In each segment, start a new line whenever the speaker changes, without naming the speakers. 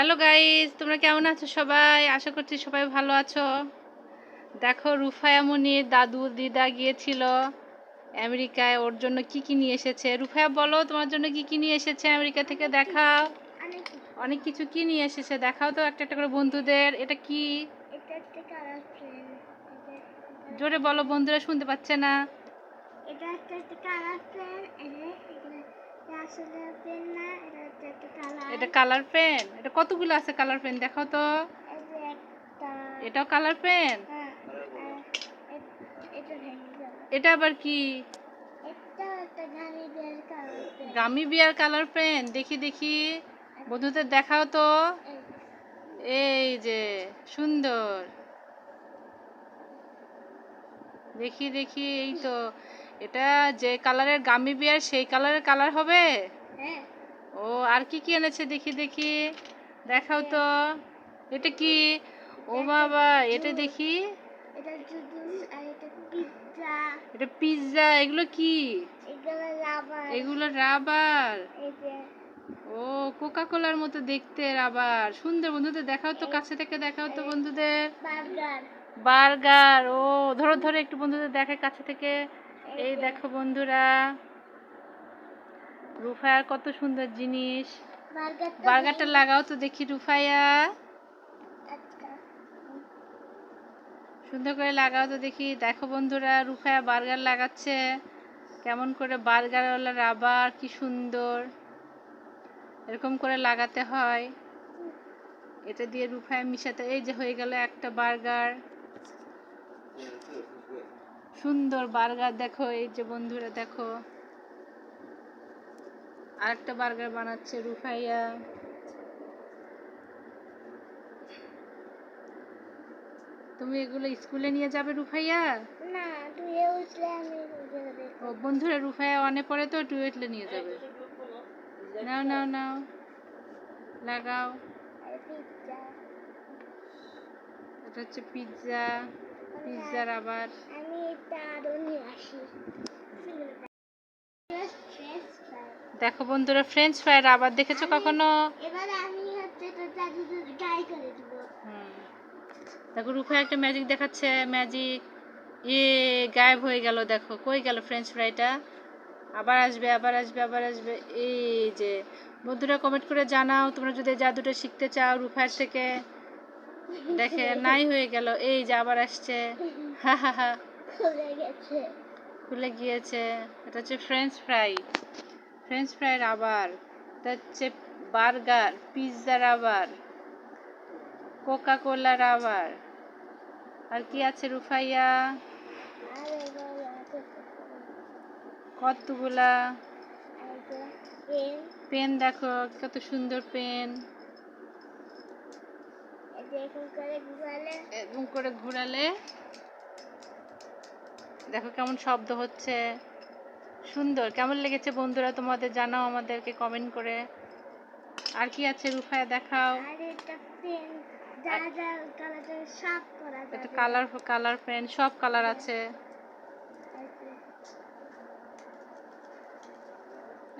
Hello guys, তোমরা কেমন আছো সবাই? আশা করছি সবাই ভালো আছো। দেখো, রুফায়া মুনির দাদু দিদা গিয়েছিল আমেরিকায়। ওর জন্য কি কি নিয়ে এসেছে? রুফায়া বলো, তোমার জন্য কি কি নিয়ে এসেছে আমেরিকা থেকে? দেখাও। অনেক কিছু কি নিয়ে এসেছে দেখাও তো একটা একটা করে বন্ধুদের। এটা কি? জোরে বলো, বন্ধুরা শুনতে পাচ্ছে না।
এটা একটা কালার পেন। আসলে পেন না, এটা একটা কালার।
এটা কালার পেন? এটা কতগুলো আছে কালার পেন দেখাও তো। এটাও কালার পেন? এটা আবার কি? গামি বিয়ার কালার পেন। দেখি দেখি, বন্ধুদের দেখাও তো। এই যে সুন্দর, দেখি দেখি। এই তো, এটা যে কালারের গামি বিয়ার সেই কালারের কালার হবে। ও, আর কি কি এনেছে দেখি দেখি, দেখাও তো। এটা কি? ও বাবা, এটা দেখি। এটা পিৎজা। এগুলো কি? এগুলো রাবার। ও, কোকা কোলার মতো দেখতে রাবার। সুন্দর, বন্ধুদের দেখাও তো, কাছে থেকে দেখাও তো বন্ধুদের। বার্গার। ও, ধরো ধরো একটু বন্ধুদের দেখে কাছে থেকে। এই দেখো বন্ধুরা, রুফায়ার কত সুন্দর জিনিস। বার্গারটা লাগাও তো দেখি রুফায়া, সুন্দর করে লাগাও তো দেখি। দেখো বন্ধুরা, রুফায়া বার্গার লাগাচ্ছে। কেমন করে বার্গারওয়ালা রাবার, কি সুন্দর। এরকম করে লাগাতে হয়। এটা দিয়ে রুফায়া মিশাতে। এই যে হয়ে গেল একটা বার্গার। সুন্দর বার্গার। দেখো, এই যে বন্ধুরা দেখো, আরেকটা বার্গার বানাচ্ছে রুফাইয়া। তুমি এগুলো স্কুলে নিয়ে যাবে রুফাইয়া?
না, টুয়ে উঠলে আমি
ও বন্ধুরা, রুফাইয়া অনে পড়ে তো, টুয়েটলে নিয়ে যাবে। নাও নাও নাও, লাগাও। এটা হচ্ছে পিৎজা। পিৎজার আবার
আমি এটা আরো নিয়ে আসি।
দেখো বন্ধুরা, ফ্রেঞ্চ ফ্রাইয়ের আবার দেখেছো কখনো?
এবার আমি হচ্ছে এটা দাদুদের ট্রাই করে দিব।
দেখো, রুফাইয়া একটা ম্যাজিক দেখাচ্ছে। ম্যাজিক। গায়েব হয়ে গেল। দেখো, কই গেল ফ্রেঞ্চ ফ্রাইটা? আবার আসবে, আবার আসবে, আবার আসবে। এই যে বন্ধুরা, কমেন্ট করে জানাও তোমরা যদি জাদুটা শিখতে চাও রুফাইয়ার থেকে। দেখে নাই হয়ে গেল। এই যে আবার আসছে। হা হা হা, খুলে গিয়েছে। এটা হচ্ছে ফ্রেঞ্চ ফ্রাই। ফ্রেঞ্চ ফ্রাইয়ের আবার। এটা হচ্ছে বার্গার, পিৎজার আবার, কোকা কোলার আবার। আর কি আছে রুফাইয়া? কতগুলা পেন। দেখো কত সুন্দর পেন। এরকম করে ঘুরালে দেখো কেমন শব্দ হচ্ছে। সুন্দর। কেমন লেগেছে বন্ধুরা তোমাদের জানাও আমাদেরকে কমেন্ট করে। আর কি আছে রুফায়া দেখাও। এটা কালার পেন, সব কালার আছে।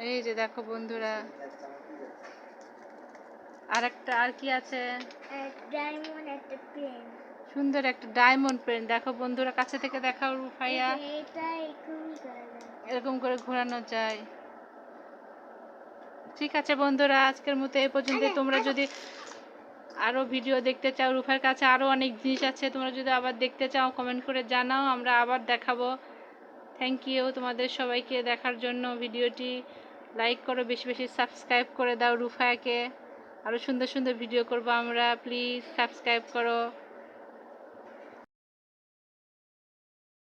এই যে দেখো বন্ধুরা, আর কি আছে? সুন্দর একটা ডায়মন্ড পেন। দেখো বন্ধুরা, কাছে থেকে দেখাও রুফাইয়া। এরকম করে ঘোরানো যায়। ঠিক আছে বন্ধুরা, আজকের মতো এই পর্যন্ত। তোমরা যদি আরো ভিডিও দেখতে চাও, রুফার কাছে আরো অনেক জিনিস আছে, তোমরা যদি আবার দেখতে চাও কমেন্ট করে জানাও, আমরা আবার দেখাবো। থ্যাংক ইউ তোমাদের সবাইকে দেখার জন্য। ভিডিওটি লাইক করো, বেশি বেশি সাবস্ক্রাইব করে দাও রুফায়াকে। আরো সুন্দর সুন্দর ভিডিও করবো আমরা। প্লিজ সাবস্ক্রাইব করো।